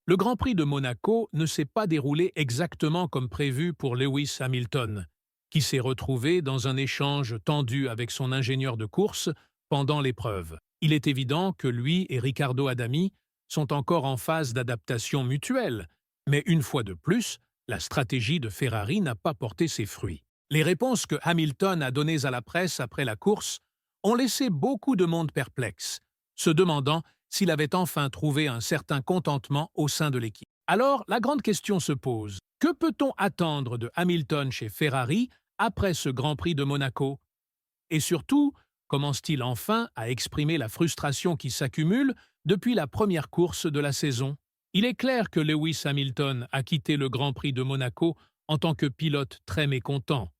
Le Grand Prix de Monaco ne s'est pas déroulé exactement comme prévu pour Lewis Hamilton, qui s'est retrouvé dans un échange tendu avec son ingénieur de course pendant l'épreuve. Il est évident que lui et Riccardo Adami sont encore en phase d'adaptation mutuelle, mais une fois de plus, la stratégie de Ferrari n'a pas porté ses fruits. Les réponses que Hamilton a données à la presse après la course ont laissé beaucoup de monde perplexe, se demandant s'il avait enfin trouvé un certain contentement au sein de l'équipe. Alors, la grande question se pose. Que peut-on attendre de Hamilton chez Ferrari après ce Grand Prix de Monaco? Et surtout, commence-t-il enfin à exprimer la frustration qui s'accumule depuis la première course de la saison? Il est clair que Lewis Hamilton a quitté le Grand Prix de Monaco en tant que pilote très mécontent.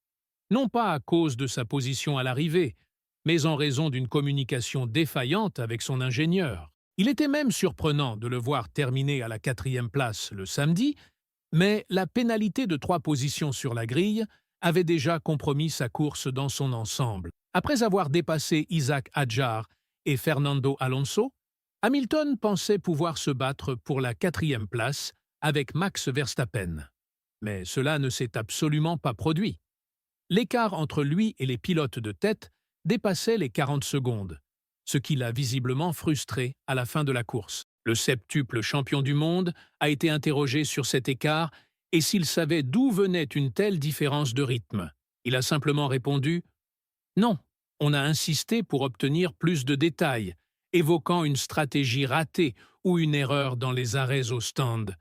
Non pas à cause de sa position à l'arrivée, mais en raison d'une communication défaillante avec son ingénieur. Il était même surprenant de le voir terminer à la 4e place le samedi, mais la pénalité de 3 positions sur la grille avait déjà compromis sa course dans son ensemble. Après avoir dépassé Isaac Hadjar et Fernando Alonso, Hamilton pensait pouvoir se battre pour la 4e place avec Max Verstappen. Mais cela ne s'est absolument pas produit. L'écart entre lui et les pilotes de tête dépassait les 40 secondes, ce qui l'a visiblement frustré à la fin de la course. Le septuple champion du monde a été interrogé sur cet écart et s'il savait d'où venait une telle différence de rythme. Il a simplement répondu « Non, on a insisté pour obtenir plus de détails, évoquant une stratégie ratée ou une erreur dans les arrêts au stand. »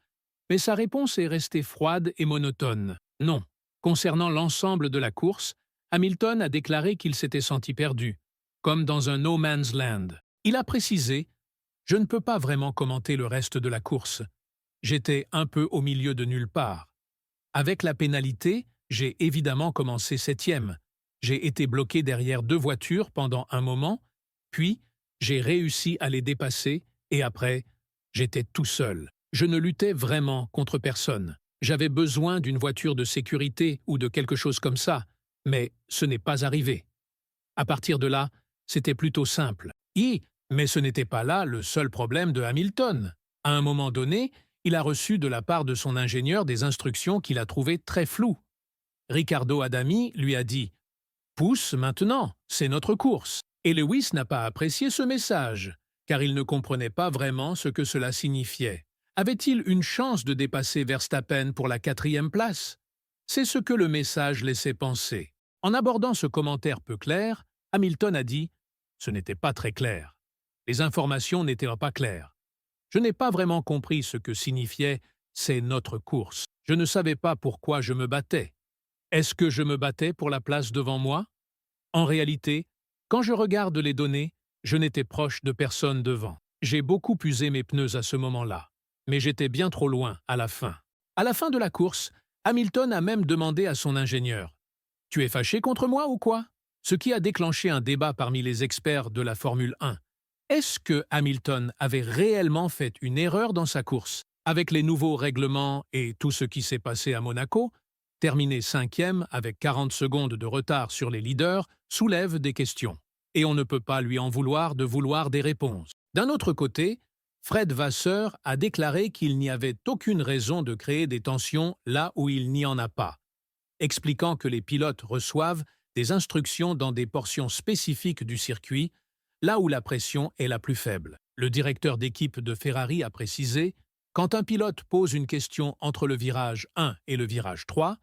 Mais sa réponse est restée froide et monotone. Non. Concernant l'ensemble de la course, Hamilton a déclaré qu'il s'était senti perdu, comme dans un no man's land. Il a précisé « Je ne peux pas vraiment commenter le reste de la course. J'étais un peu au milieu de nulle part. Avec la pénalité, j'ai évidemment commencé 7e. J'ai été bloqué derrière 2 voitures pendant un moment, puis j'ai réussi à les dépasser et après, j'étais tout seul. Je ne luttais vraiment contre personne. J'avais besoin d'une voiture de sécurité ou de quelque chose comme ça, mais ce n'est pas arrivé. À partir de là, c'était plutôt simple. Mais ce n'était pas là le seul problème de Hamilton. À un moment donné, il a reçu de la part de son ingénieur des instructions qu'il a trouvées très floues. Riccardo Adami lui a dit « Pousse maintenant, c'est notre course ». Et Lewis n'a pas apprécié ce message, car il ne comprenait pas vraiment ce que cela signifiait. Avait-il une chance de dépasser Verstappen pour la 4e place? C'est ce que le message laissait penser. En abordant ce commentaire peu clair, Hamilton a dit « Ce n'était pas très clair. Les informations n'étaient pas claires. Je n'ai pas vraiment compris ce que signifiait « c'est notre course ». Je ne savais pas pourquoi je me battais. Est-ce que je me battais pour la place devant moi? En réalité, quand je regarde les données, je n'étais proche de personne devant. J'ai beaucoup usé mes pneus à ce moment-là, mais j'étais bien trop loin à la fin. À la fin de la course, Hamilton a même demandé à son ingénieur « Tu es fâché contre moi ou quoi ?» Ce qui a déclenché un débat parmi les experts de la Formule 1. Est-ce que Hamilton avait réellement fait une erreur dans sa course? Avec les nouveaux règlements et tout ce qui s'est passé à Monaco, terminer 5e avec 40 secondes de retard sur les leaders soulève des questions. Et on ne peut pas lui en vouloir de vouloir des réponses. D'un autre côté, Fred Vasseur a déclaré qu'il n'y avait aucune raison de créer des tensions là où il n'y en a pas, expliquant que les pilotes reçoivent des instructions dans des portions spécifiques du circuit, là où la pression est la plus faible. Le directeur d'équipe de Ferrari a précisé « Quand un pilote pose une question entre le virage 1 et le virage 3,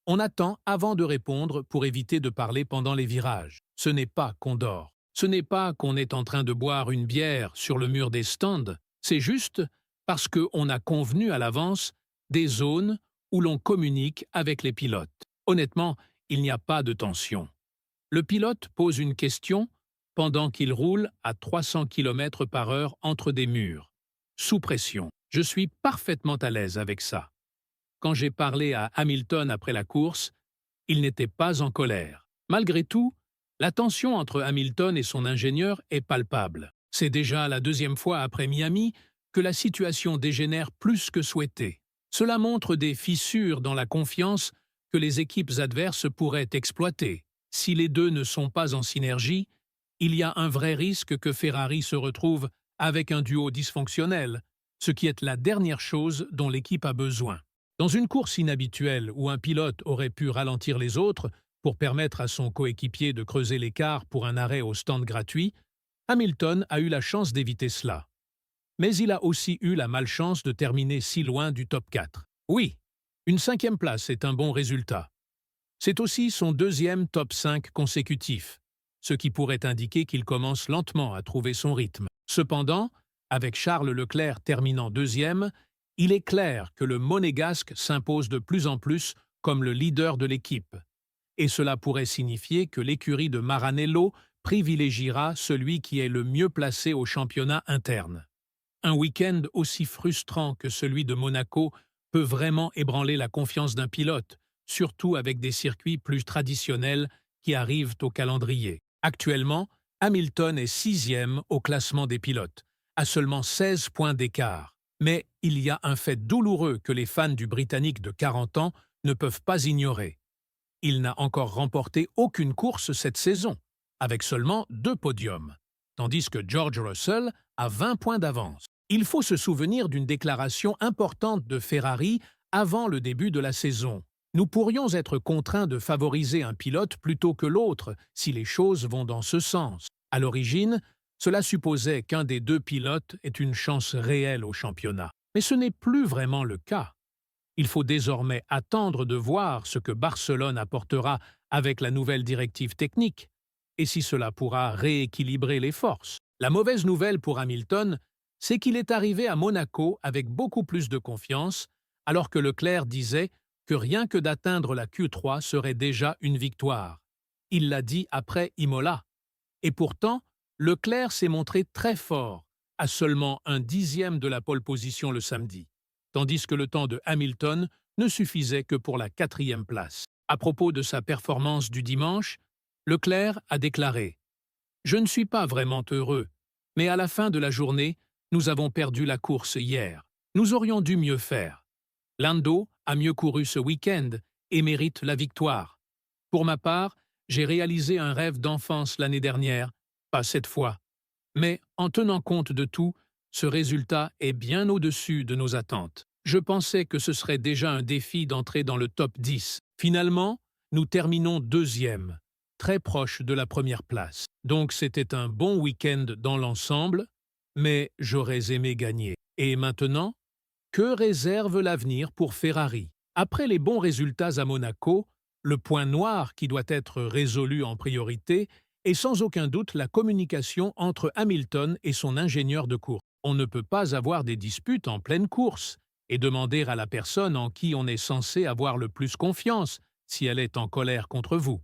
on attend avant de répondre pour éviter de parler pendant les virages. Ce n'est pas qu'on dort. Ce n'est pas qu'on est en train de boire une bière sur le mur des stands. C'est juste parce qu'on a convenu à l'avance des zones où l'on communique avec les pilotes. Honnêtement, il n'y a pas de tension. Le pilote pose une question pendant qu'il roule à 300 km/h entre des murs, sous pression. Je suis parfaitement à l'aise avec ça. Quand j'ai parlé à Hamilton après la course, il n'était pas en colère. Malgré tout, la tension entre Hamilton et son ingénieur est palpable. C'est déjà la 2e fois après Miami que la situation dégénère plus que souhaité. Cela montre des fissures dans la confiance que les équipes adverses pourraient exploiter. Si les deux ne sont pas en synergie, il y a un vrai risque que Ferrari se retrouve avec un duo dysfonctionnel, ce qui est la dernière chose dont l'équipe a besoin. Dans une course inhabituelle où un pilote aurait pu ralentir les autres pour permettre à son coéquipier de creuser l'écart pour un arrêt au stand gratuit, Hamilton a eu la chance d'éviter cela. Mais il a aussi eu la malchance de terminer si loin du top 4. Oui, une 5e place est un bon résultat. C'est aussi son 2e top 5 consécutif, ce qui pourrait indiquer qu'il commence lentement à trouver son rythme. Cependant, avec Charles Leclerc terminant 2e, il est clair que le Monégasque s'impose de plus en plus comme le leader de l'équipe. Et cela pourrait signifier que l'écurie de Maranello privilégiera celui qui est le mieux placé au championnat interne. Un week-end aussi frustrant que celui de Monaco peut vraiment ébranler la confiance d'un pilote, surtout avec des circuits plus traditionnels qui arrivent au calendrier. Actuellement, Hamilton est 6e au classement des pilotes, à seulement 16 points d'écart. Mais il y a un fait douloureux que les fans du Britannique de 40 ans ne peuvent pas ignorer. Il n'a encore remporté aucune course cette saison, avec seulement 2 podiums, tandis que George Russell a 20 points d'avance. Il faut se souvenir d'une déclaration importante de Ferrari avant le début de la saison. Nous pourrions être contraints de favoriser un pilote plutôt que l'autre si les choses vont dans ce sens. À l'origine, cela supposait qu'un des 2 pilotes ait une chance réelle au championnat. Mais ce n'est plus vraiment le cas. Il faut désormais attendre de voir ce que Barcelone apportera avec la nouvelle directive technique, et si cela pourra rééquilibrer les forces. La mauvaise nouvelle pour Hamilton, c'est qu'il est arrivé à Monaco avec beaucoup plus de confiance, alors que Leclerc disait que rien que d'atteindre la Q3 serait déjà une victoire. Il l'a dit après Imola. Et pourtant, Leclerc s'est montré très fort, à seulement un 10e de la pole position le samedi, tandis que le temps de Hamilton ne suffisait que pour la 4e place. À propos de sa performance du dimanche, Leclerc a déclaré « Je ne suis pas vraiment heureux, mais à la fin de la journée, nous avons perdu la course hier. Nous aurions dû mieux faire. Lando a mieux couru ce week-end et mérite la victoire. Pour ma part, j'ai réalisé un rêve d'enfance l'année dernière, pas cette fois. Mais en tenant compte de tout, ce résultat est bien au-dessus de nos attentes. Je pensais que ce serait déjà un défi d'entrer dans le top 10. Finalement, nous terminons 2e, très proche de la première place. Donc c'était un bon week-end dans l'ensemble, mais j'aurais aimé gagner. Et maintenant, que réserve l'avenir pour Ferrari? Après les bons résultats à Monaco, le point noir qui doit être résolu en priorité est sans aucun doute la communication entre Hamilton et son ingénieur de course. On ne peut pas avoir des disputes en pleine course et demander à la personne en qui on est censé avoir le plus confiance si elle est en colère contre vous.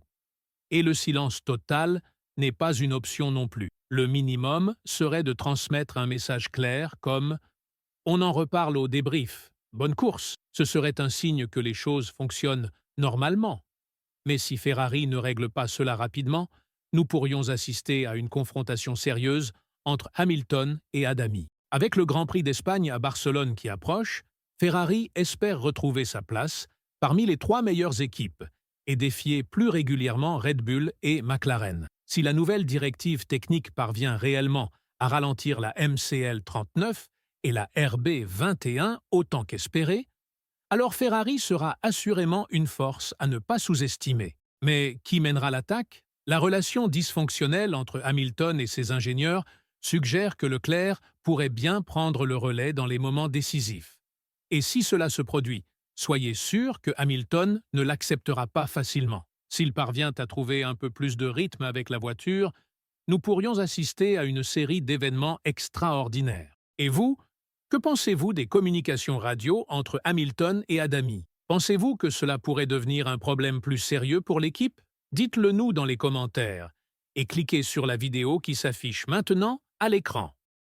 Et le silence total n'est pas une option non plus. Le minimum serait de transmettre un message clair comme « On en reparle au débrief. Bonne course ». Ce serait un signe que les choses fonctionnent normalement. Mais si Ferrari ne règle pas cela rapidement, nous pourrions assister à une confrontation sérieuse entre Hamilton et Adami. Avec le Grand Prix d'Espagne à Barcelone qui approche, Ferrari espère retrouver sa place parmi les 3 meilleures équipes et défier plus régulièrement Red Bull et McLaren. Si la nouvelle directive technique parvient réellement à ralentir la MCL 39 et la RB 21 autant qu'espéré, alors Ferrari sera assurément une force à ne pas sous-estimer. Mais qui mènera l'attaque? La relation dysfonctionnelle entre Hamilton et ses ingénieurs suggère que Leclerc pourrait bien prendre le relais dans les moments décisifs. Et si cela se produit, soyez sûr que Hamilton ne l'acceptera pas facilement. S'il parvient à trouver un peu plus de rythme avec la voiture, nous pourrions assister à une série d'événements extraordinaires. Et vous, que pensez-vous des communications radio entre Hamilton et Adami? Pensez-vous que cela pourrait devenir un problème plus sérieux pour l'équipe? Dites-le nous dans les commentaires et cliquez sur la vidéo qui s'affiche maintenant à l'écran.